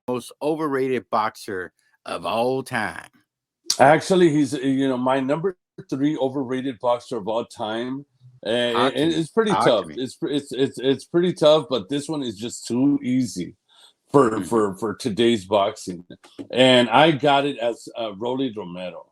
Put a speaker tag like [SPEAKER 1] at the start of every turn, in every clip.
[SPEAKER 1] most overrated boxer of all time?
[SPEAKER 2] Actually, he's my number 3 overrated boxer of all time. And it's pretty tough. It's pretty tough, but this one is just too easy for today's boxing. And I got it as Rolly Romero.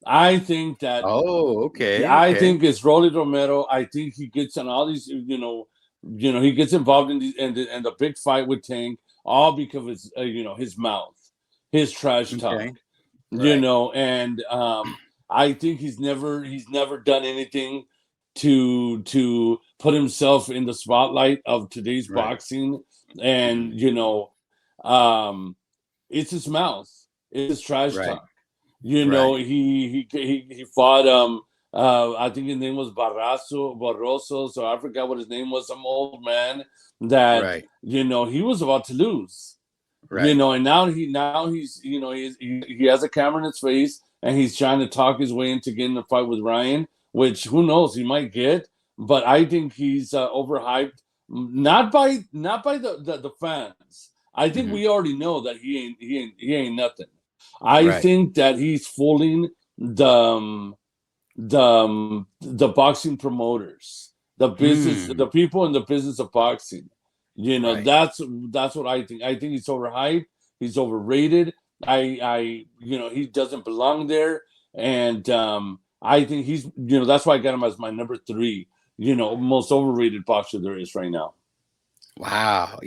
[SPEAKER 2] I think that.
[SPEAKER 1] Oh, okay.
[SPEAKER 2] I think it's Rolly Romero. I think he gets on all these, he gets involved in the big fight with Tank, all because of his, his mouth, his trash talk, and I think he's never done anything to put himself in the spotlight of today's boxing, and it's his mouth, it's his trash talk. He fought I think his name was Barroso, so I forgot what his name was, some old man that he was about to lose. And now he's he has a camera in his face and he's trying to talk his way into getting a fight with Ryan, which who knows, he might get, but I think he's overhyped, not by the fans. I think we already know that he ain't nothing. I think that he's fooling the boxing promoters, the business, the people in the business of boxing. That's what I think. I think he's overhyped. He's overrated. He doesn't belong there, and I think he's that's why I got him as my number 3. Most overrated boxer there is right now.
[SPEAKER 1] Wow.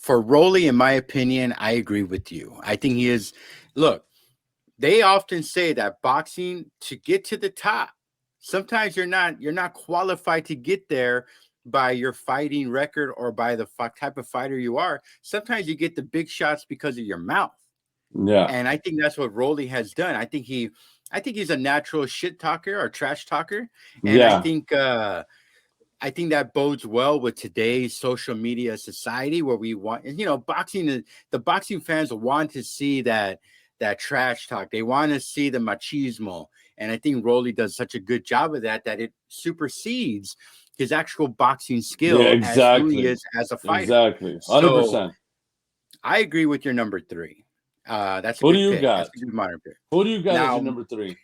[SPEAKER 1] For Rolly, in my opinion, I agree with you. I think he is. Look, they often say that boxing, to get to the top, sometimes you're not qualified to get there by your fighting record or by the type of fighter you are. Sometimes you get the big shots because of your mouth.
[SPEAKER 2] Yeah.
[SPEAKER 1] And I think that's what Rolly has done. I think he's a natural shit talker or trash talker. And I think that bodes well with today's social media society, where we want, boxing, the boxing fans want to see that trash talk. They want to see the machismo. And I think Rolly does such a good job of that it supersedes his actual boxing skill as who he is as a fighter.
[SPEAKER 2] Exactly. 100%.
[SPEAKER 1] So, I agree with your number 3. That's a
[SPEAKER 2] who
[SPEAKER 1] good
[SPEAKER 2] do you
[SPEAKER 1] pick.
[SPEAKER 2] got?
[SPEAKER 1] That's a good modern pick.
[SPEAKER 2] Who do you got as your number 3?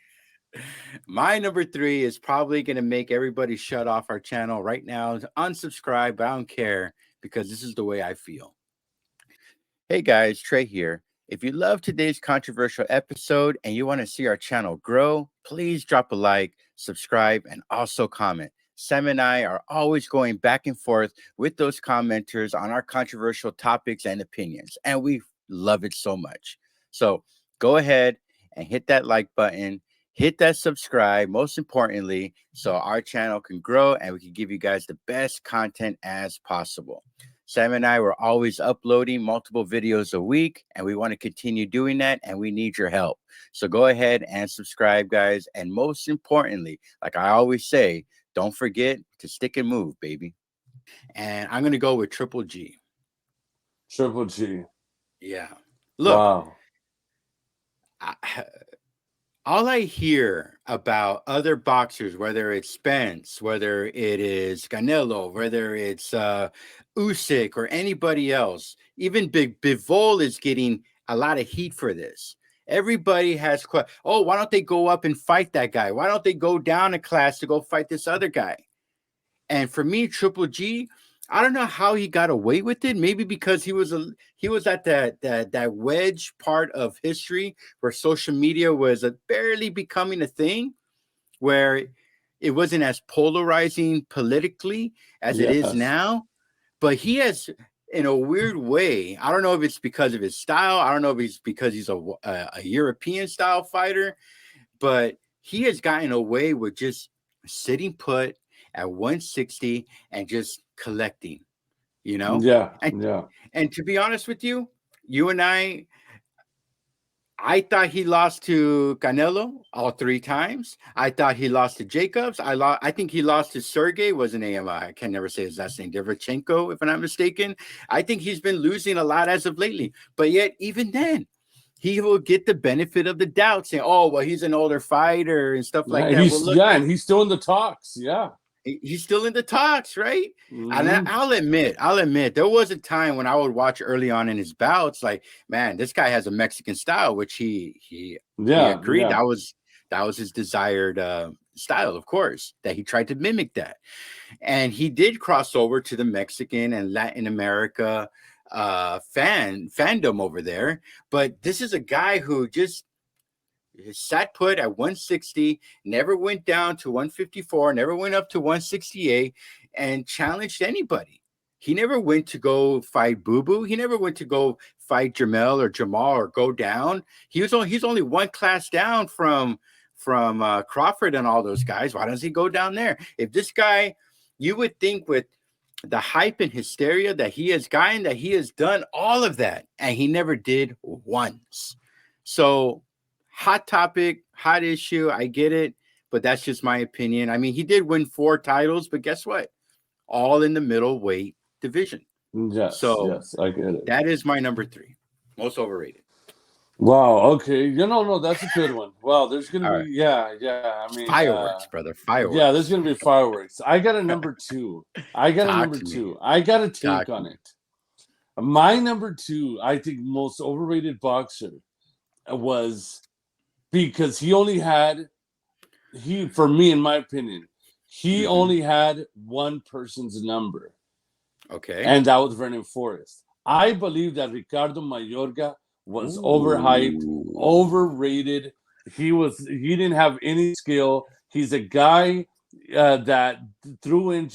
[SPEAKER 1] My number 3 is probably going to make everybody shut off our channel right now, unsubscribe, but I don't care, because this is the way I feel. Hey guys, Trey here. If you love today's controversial episode and you want to see our channel grow, please drop a like, subscribe, and also comment. Sam and I are always going back and forth with those commenters on our controversial topics and opinions, and we love it so much. So go ahead and hit that like button. Hit that subscribe, most importantly, so our channel can grow and we can give you guys the best content as possible. Sam and I were always uploading multiple videos a week, and we want to continue doing that, and we need your help. So go ahead and subscribe, guys. And most importantly, like I always say, don't forget to stick and move, baby. And I'm going to go with Triple G.
[SPEAKER 2] Triple G.
[SPEAKER 1] Yeah. Look.
[SPEAKER 2] Wow.
[SPEAKER 1] All I hear about other boxers, whether it's Spence, whether it is Canelo, whether it's Usyk or anybody else, even Bivol is getting a lot of heat for this. Everybody has why don't they go up and fight that guy? Why don't they go down a class to go fight this other guy? And for me, Triple G, I don't know how he got away with it. Maybe because he was at that wedge part of history where social media was barely becoming a thing, where it wasn't as polarizing politically as it is now. But he has, in a weird way, I don't know if it's because of his style. I don't know if it's because he's a European style fighter, but he has gotten away with just sitting put at 160 and just collecting, And to be honest with you, you and I thought he lost to Canelo all 3 times. I thought he lost to Jacobs. I think he lost to Sergey, wasn't I can never say his last name, Derevchenko, if I'm not mistaken. I think he's been losing a lot as of lately, but yet even then, he will get the benefit of the doubt, saying, "Oh, well, he's an older fighter and stuff like that."
[SPEAKER 2] And he's still in the talks. Yeah.
[SPEAKER 1] He's still in the talks, right? And
[SPEAKER 2] Mm-hmm.
[SPEAKER 1] I'll admit, there was a time when I would watch early on in his bouts, like, man, this guy has a Mexican style, which he agreed that was his desired style, of course, that he tried to mimic that. And he did cross over to the Mexican and Latin America fandom over there. But this is a guy who just sat put at 160, never went down to 154, never went up to 168, and challenged anybody. He never went to go fight Boo Boo. He never went to go fight Jamel or Jamal or go down. He's only one class down from Crawford and all those guys. Why doesn't he go down there? If this guy, you would think with the hype and hysteria that he has gotten, that he has done all of that, and he never did once. So hot topic, hot issue. I get it, but that's just my opinion. I mean, he did win 4 titles, but guess what? All in the middleweight division.
[SPEAKER 2] Yes, I get it.
[SPEAKER 1] That is my number 3, most overrated.
[SPEAKER 2] Wow. Okay. No, that's a good one. Wow. There's gonna be, yeah. I mean,
[SPEAKER 1] fireworks, brother. Fireworks.
[SPEAKER 2] Yeah, there's gonna be fireworks. I got a number 2. I got a take on it. My number 2, I think, most overrated boxer was because for me, in my opinion, he only had one person's number.
[SPEAKER 1] Okay.
[SPEAKER 2] And that was Vernon Forrest. I believe that Ricardo Mayorga was overhyped, overrated. He didn't have any skill. He's a guy that throwing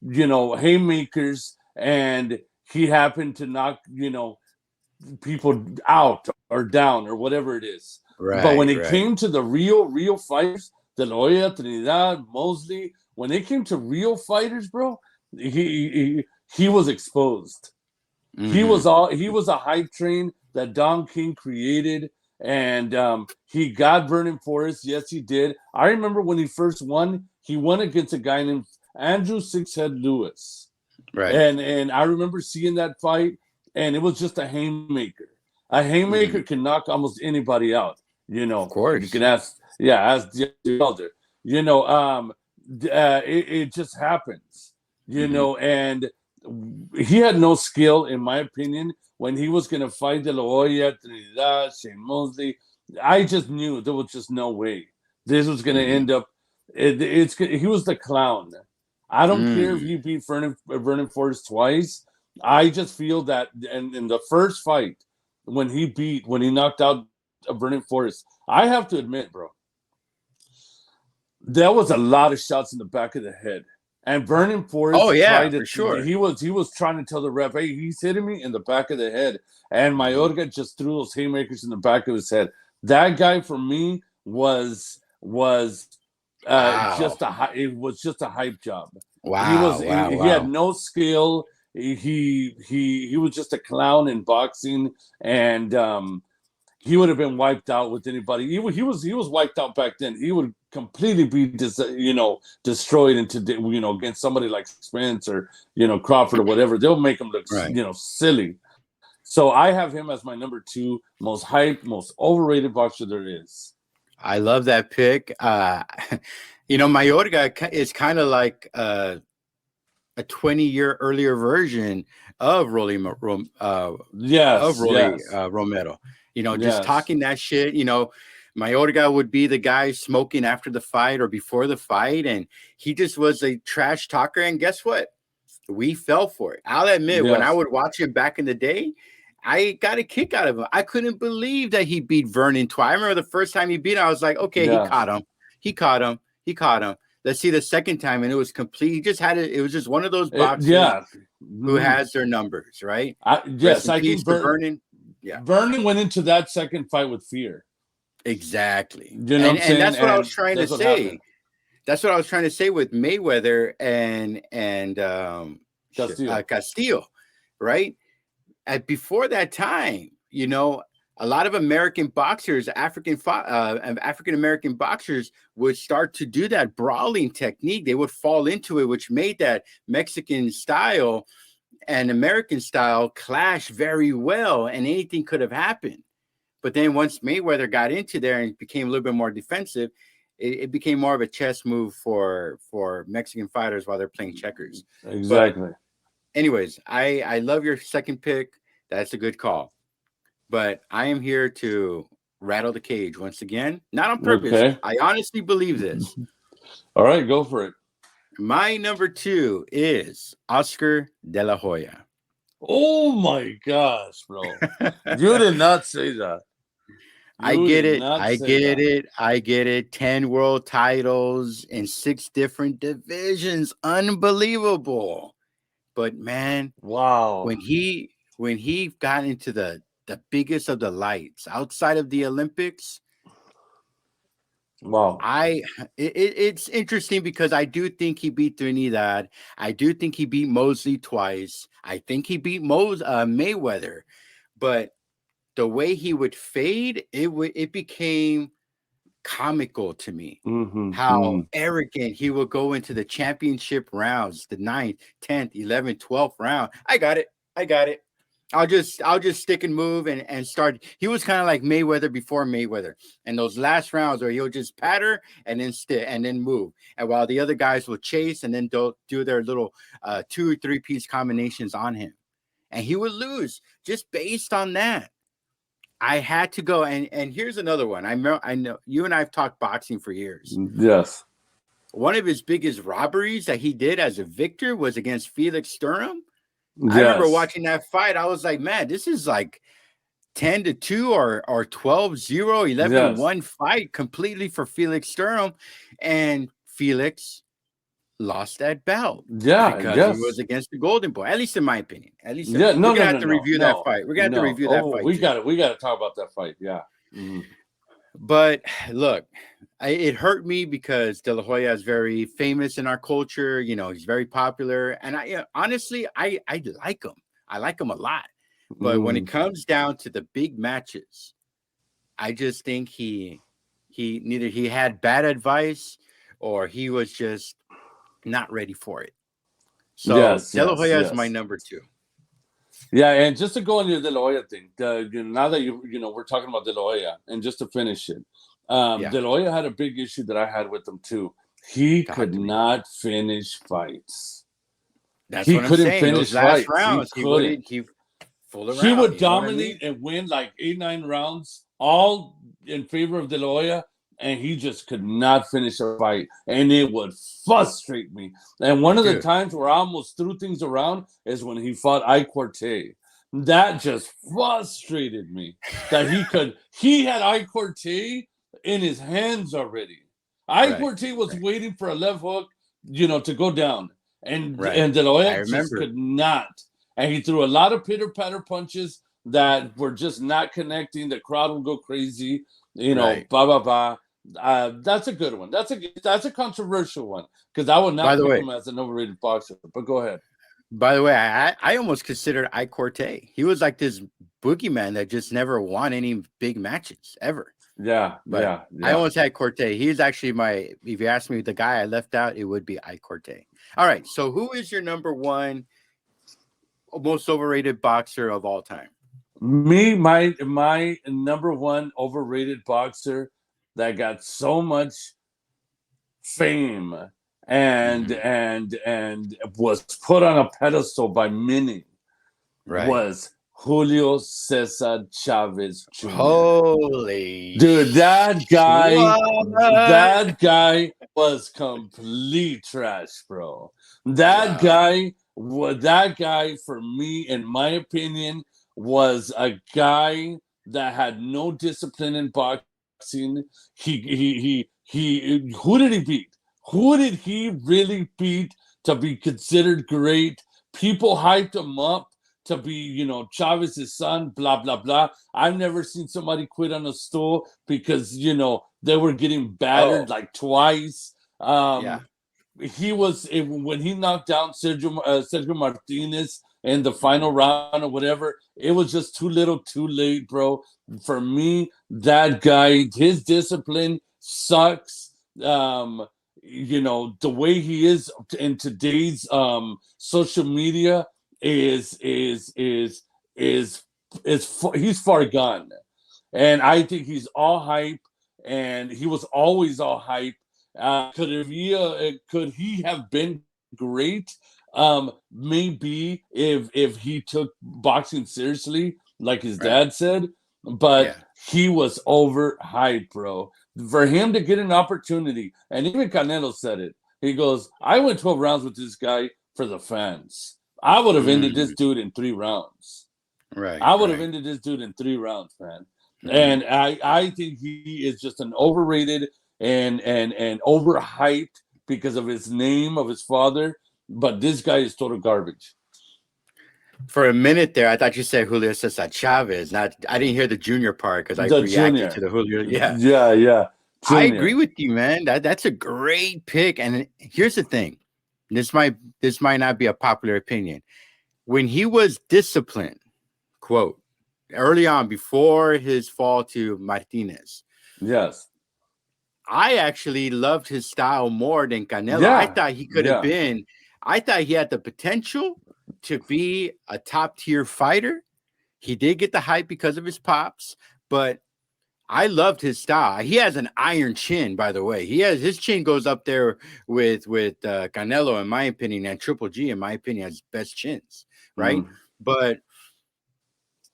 [SPEAKER 2] haymakers, and he happened to knock people out or down or whatever it is. Right, but when it came to the real fighters, the Hoya, Trinidad, Mosley, when it came to real fighters, bro, he was exposed. Mm-hmm. He was a hype train that Don King created, and he got Vernon Forrest. Yes, he did. I remember when he first won, he won against a guy named Andrew Sixhead Lewis. Right. And I remember seeing that fight, and it was just a haymaker. A haymaker can knock almost anybody out. Of course. You can ask the elder. It just happens. And he had no skill, in my opinion, when he was going to fight De La Hoya, Trinidad, Shane Mosley. I just knew there was just no way this was going to end up. He was the clown. I don't care if he beat Vernon Forrest twice. I just feel that in the first fight, when he knocked out Vernon Forrest, I have to admit, bro, there was a lot of shots in the back of the head. And Vernon Forrest, for sure. He was trying to tell the ref, hey, he's hitting me in the back of the head. And Mayorga just threw those haymakers in the back of his head. That guy, for me, was just a hype job. Wow. He had no skill. He was just a clown in boxing, and he would have been wiped out with anybody. He was wiped out back then. He would completely be destroyed into against somebody like Spence or Crawford or whatever. They'll make him look silly. So I have him as my number 2 most hyped, most overrated boxer there is.
[SPEAKER 1] I love that pick. Mayorga is kind of like a 20-year earlier version of Romero. Just talking that shit. Mayorga would be the guy smoking after the fight or before the fight, and he just was a trash talker. And guess what? We fell for it. I'll admit, when I would watch him back in the day, I got a kick out of him. I couldn't believe that he beat Vernon twice. I remember the first time he beat him, I was like, okay, he caught him. Let's see the second time, and it was complete. He just had it. It was just one of those boxers who has their numbers, right?
[SPEAKER 2] I think Vernon. Yeah, Vernon went into that second fight with fear.
[SPEAKER 1] Exactly. And that's what I was trying to say. Happened. That's what I was trying to say with Mayweather and Castillo, right? Before that time, a lot of American boxers, African American boxers would start to do that brawling technique. They would fall into it, which made that Mexican style and American style clash very well, and anything could have happened. But then once Mayweather got into there and became a little bit more defensive, it became more of a chess move for Mexican fighters while they're playing checkers.
[SPEAKER 2] Exactly.
[SPEAKER 1] But anyways, I love your second pick. That's a good call. But I am here to rattle the cage once again, not on purpose.
[SPEAKER 2] Okay.
[SPEAKER 1] I honestly believe this.
[SPEAKER 2] All right, go for it.
[SPEAKER 1] My number 2 is Oscar De La Hoya.
[SPEAKER 2] Oh my gosh, bro! You did not say that.
[SPEAKER 1] I get it. I get it. 10 world titles in 6 different divisions. Unbelievable. But man,
[SPEAKER 2] wow.
[SPEAKER 1] When he got into the biggest of the lights outside of the Olympics,
[SPEAKER 2] wow.
[SPEAKER 1] It's interesting because I do think he beat Trinidad. I do think he beat Mosley twice. I think he beat Mayweather. But the way he would fade, it became comical to me. How arrogant he would go into the championship rounds, the 9th, 10th, 11th, 12th round. I got it. I'll just stick and move and start. He was kind of like Mayweather before Mayweather, and those last rounds where he'll just patter and then and then move, and while the other guys will chase and then do their little 2 or 3 piece combinations on him, and he would lose just based on that. I had to go, and here's another one. I know you and I have talked boxing for years.
[SPEAKER 2] Yes.
[SPEAKER 1] One of his biggest robberies that he did as a victor was against Felix Sturm.
[SPEAKER 2] Yes.
[SPEAKER 1] I remember watching that fight. I was like, man, this is like 10-2 or 12-0, 11-1 fight completely for Felix Sturm, and Felix lost that bout.
[SPEAKER 2] Yeah,
[SPEAKER 1] because he was against the Golden Boy. At least in my opinion. At least
[SPEAKER 2] we're
[SPEAKER 1] gonna have to review that fight. We're gonna have to review that fight.
[SPEAKER 2] We got to talk about that fight. Yeah.
[SPEAKER 1] But look, it hurt me because De La Hoya is very famous in our culture. You know, he's very popular, and honestly, I like him. I like him a lot. But when it comes down to the big matches, I just think he had bad advice or he was just not ready for it. So De La Hoya is my number 2.
[SPEAKER 2] Yeah, and just to go on your De La Hoya thing, now that we're talking about De La Hoya, and just to finish it, De La Hoya had a big issue that I had with him too. He could not finish fights.
[SPEAKER 1] That's what I'm saying.
[SPEAKER 2] Finish
[SPEAKER 1] those last
[SPEAKER 2] fights.
[SPEAKER 1] rounds. He
[SPEAKER 2] would dominate and win like 8-9 rounds, all in favor of De La Hoya, and he just could not finish a fight, and it would frustrate me. And one of the times where I almost threw things around is when he fought I Corte. That just frustrated me. That he had I Corte in his hands already. I Corte was waiting for a left hook, to go down, and De La Hoya just could not. And he threw a lot of pitter-patter punches that were just not connecting. The crowd would go crazy, blah, blah, blah. That's a good one. That's a controversial one because I would not pick him as an overrated boxer. But go ahead.
[SPEAKER 1] By the way, I almost considered I Corte. He was like this boogeyman that just never won any big matches ever.
[SPEAKER 2] Yeah.
[SPEAKER 1] I almost had Corte. He's actually if you ask me the guy I left out, it would be I Corte. All right. So who is your number 1 most overrated boxer of all time?
[SPEAKER 2] Me, my number 1 overrated boxer that got so much fame and was put on a pedestal by many was Julio Cesar Chavez Jr.
[SPEAKER 1] Holy
[SPEAKER 2] dude, that guy was complete trash, bro. That guy for me, in my opinion, was a guy that had no discipline in boxing. He who did he beat? Who did he really beat to be considered great? People hyped him up to be, Chavez's son, blah, blah, blah. I've never seen somebody quit on a stool because, they were getting battered like twice. He was, when he knocked down Sergio Martinez in the final round or whatever, it was just too little too late, bro. For me, that guy, his discipline sucks. The way he is in today's social media is he's far gone, and I think he's all hype, and he was always all hype. Could he have been great? Maybe if he took boxing seriously, like his dad said, but he was overhyped, bro. For him to get an opportunity, and even Canelo said it. He goes, I went 12 rounds with this guy for the fans. I would have ended this dude in 3 rounds. I would have ended this dude in 3 rounds, man. And I think he is just an overrated and overhyped because of his name of his father. But this guy is total garbage.
[SPEAKER 1] For a minute there, I thought you said Julio Cesar Chavez. I didn't hear the junior part because I reacted to the Julio. Yeah.
[SPEAKER 2] Junior.
[SPEAKER 1] I agree with you, man. That's a great pick. And here's the thing. This might not be a popular opinion. When he was disciplined, quote, early on before his fall to Martinez.
[SPEAKER 2] Yes.
[SPEAKER 1] I actually loved his style more than Canelo. I thought he could have been. I thought he had the potential to be a top-tier fighter. He did get the hype because of his pops, but I loved his style. He has an iron chin, by the way. His chin goes up there with Canelo, in my opinion, and Triple G, in my opinion, has best chins, right? But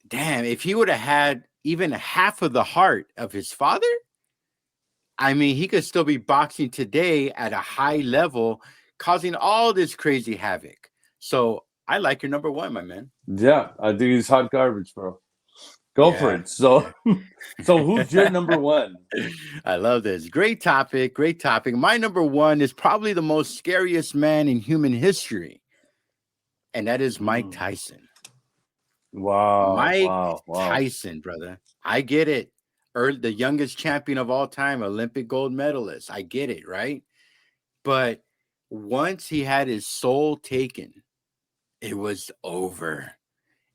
[SPEAKER 1] damn, if he would have had even half of the heart of his father, I mean, he could still be boxing today at a high level, causing all this crazy havoc. So I like your number one, my man.
[SPEAKER 2] Yeah, I think he's hot garbage, bro. Go for it. So who's your number one?
[SPEAKER 1] I love this. Great topic. Great topic. My number one is probably the most scariest man in human history, and that is Mike Tyson.
[SPEAKER 2] Wow.
[SPEAKER 1] Tyson, brother. I get it. The youngest champion of all time, Olympic gold medalist. I get it, right? But once he had his soul taken, it was over.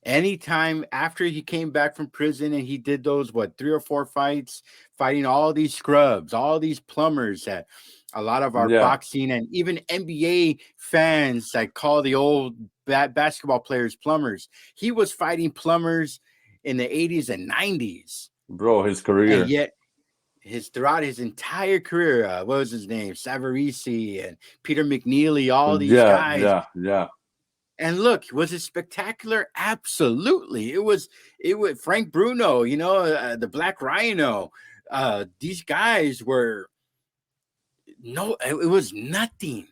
[SPEAKER 1] Anytime after he came back from prison and he did those, 3 or 4 fights, fighting all these scrubs, all these plumbers that a lot of our boxing and even NBA fans that call the old basketball players plumbers. He was fighting plumbers in the 80s and 90s.
[SPEAKER 2] Bro, his career.
[SPEAKER 1] And yet throughout his entire career, what was his name? Savarese and Peter McNeely, all these guys.
[SPEAKER 2] Yeah.
[SPEAKER 1] And look, was it spectacular? Absolutely. It was Frank Bruno, the Black Rhino. These guys were it was nothing.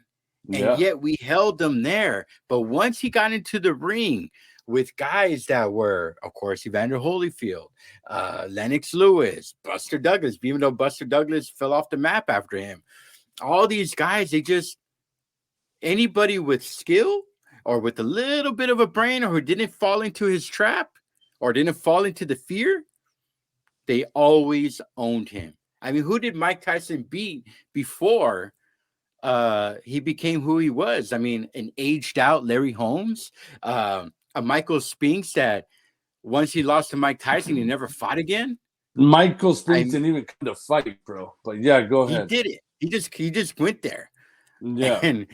[SPEAKER 1] And yet we held them there. But once he got into the ring with guys that were, of course, Evander Holyfield, Lennox Lewis, Buster Douglas, even though Buster Douglas fell off the map after him, all these guys, anybody with skill or with a little bit of a brain, or who didn't fall into his trap or didn't fall into the fear, they always owned him. I mean, who did Mike Tyson beat before he became who he was? I mean, an aged out Larry Holmes, a Michael Spinks that once he lost to Mike Tyson, he never fought again.
[SPEAKER 2] Michael Spinks didn't even come to fight, bro. But yeah, go ahead.
[SPEAKER 1] He did it. He just went there.
[SPEAKER 2] Yeah.
[SPEAKER 1] And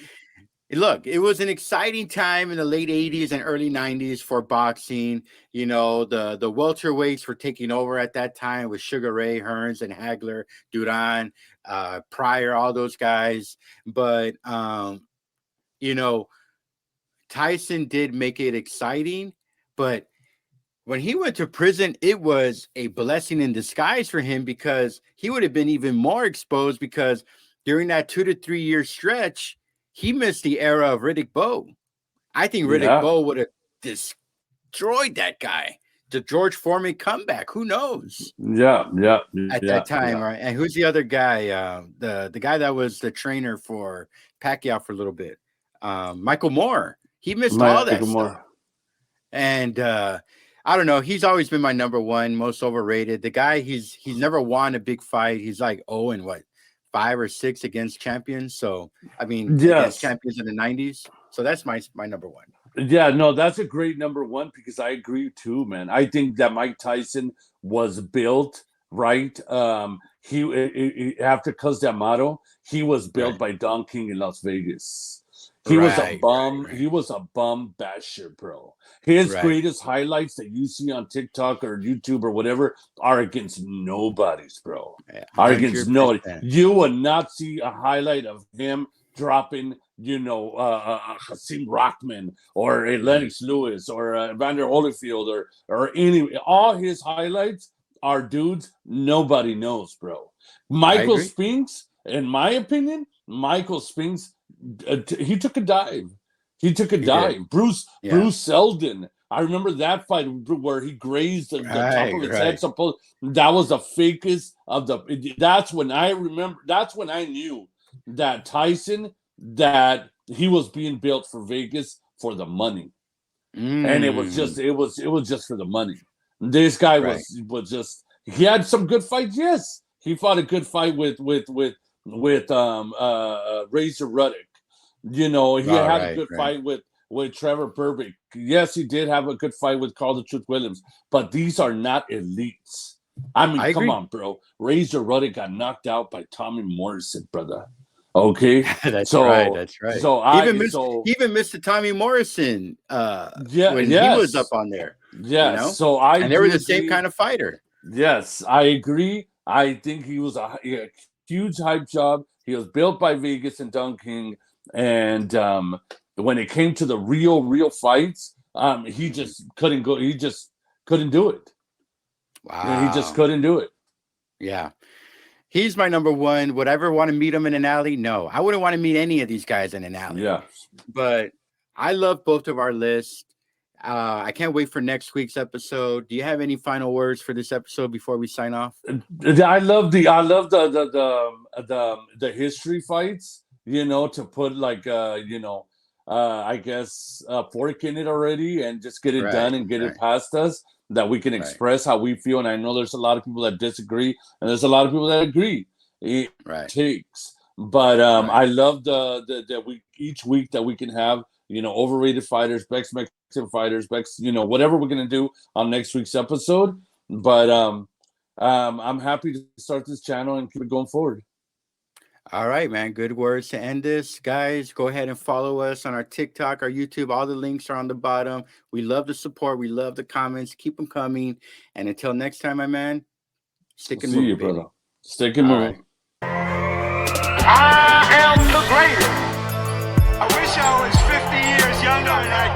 [SPEAKER 1] look, it was an exciting time in the late 80s and early 90s for boxing. The welterweights were taking over at that time with Sugar Ray, Hearns, and Hagler, Duran, Pryor, all those guys. But, Tyson did make it exciting. But when he went to prison, it was a blessing in disguise for him, because he would have been even more exposed, because during that 2 to 3 year stretch, he missed the era of Riddick Bowe. I think Riddick Bowe would have destroyed that guy. The George Foreman comeback. Who knows?
[SPEAKER 2] Yeah.
[SPEAKER 1] At that time, right? And who's the other guy? The guy that was the trainer for Pacquiao for a little bit. Michael Moore. He missed all that stuff. And I don't know. He's always been my number one, most overrated. The guy, he's never won a big fight. He's like 5 or 6 against champions. So, I mean, against champions in the 90s. So that's my number one.
[SPEAKER 2] Yeah, no, that's a great number one, because I agree too, man. I think that Mike Tyson was built right. He after Cus D'Amato, he was built by Don King in Las Vegas. He was a bum. He was a bum basher, bro. His greatest highlights that you see on TikTok or YouTube or whatever are against nobody's, bro. Are against nobody. You would not see a highlight of him dropping, Hasim Rockman or Lennox Lewis or Vander Holyfield or any. All his highlights are dudes nobody knows, bro. Michael Spinks, in my opinion, Michael Spinks, he took a dive. He took a dive. Bruce Seldon. I remember that fight where he grazed the top of his head. That was the fakest of the. That's when I remember. That's when I knew that Tyson, that he was being built for Vegas for the money, and it was just for the money. This guy was just. He had some good fights. Yes, he fought a good fight with Razor Ruddock. He had a good fight with Trevor Berbick. Yes, he did have a good fight with Carl the Truth Williams, but these are not elites. I mean, come on, bro. Razor Ruddock got knocked out by Tommy Morrison, brother. Okay,
[SPEAKER 1] that's right.
[SPEAKER 2] So
[SPEAKER 1] even Mr. Tommy Morrison, when he was up on there,
[SPEAKER 2] yes. So
[SPEAKER 1] they were the same kind of fighter.
[SPEAKER 2] Yes, I agree. I think he was a huge hype job. He was built by Vegas and Don King, and when it came to the real fights, he just couldn't go. He just couldn't do it.
[SPEAKER 1] Wow,
[SPEAKER 2] he just couldn't do it.
[SPEAKER 1] Yeah. He's my number one. Would I ever want to meet him in an alley? No, I wouldn't want to meet any of these guys in an alley.
[SPEAKER 2] Yeah.
[SPEAKER 1] But I love both of our lists. I can't wait for next week's episode. Do you have any final words for this episode before we sign off?
[SPEAKER 2] I love the history fights, to put like I guess a fork in it already and just get it done and get it past us, that we can express how we feel. And I know there's a lot of people that disagree and there's a lot of people that agree. It takes. But I love the week, each week that we can have, overrated fighters, best Mexican fighters, best, whatever we're gonna do on next week's episode. But I'm happy to start this channel and keep it going forward.
[SPEAKER 1] All right, man. Good words to end this. Guys, go ahead and follow us on our TikTok, our YouTube. All the links are on the bottom. We love the support. We love the comments. Keep them coming. And until next time, my man, stick and move.
[SPEAKER 2] See you, brother. Stick and move.
[SPEAKER 3] I am the greatest. I wish I was 50 years younger and I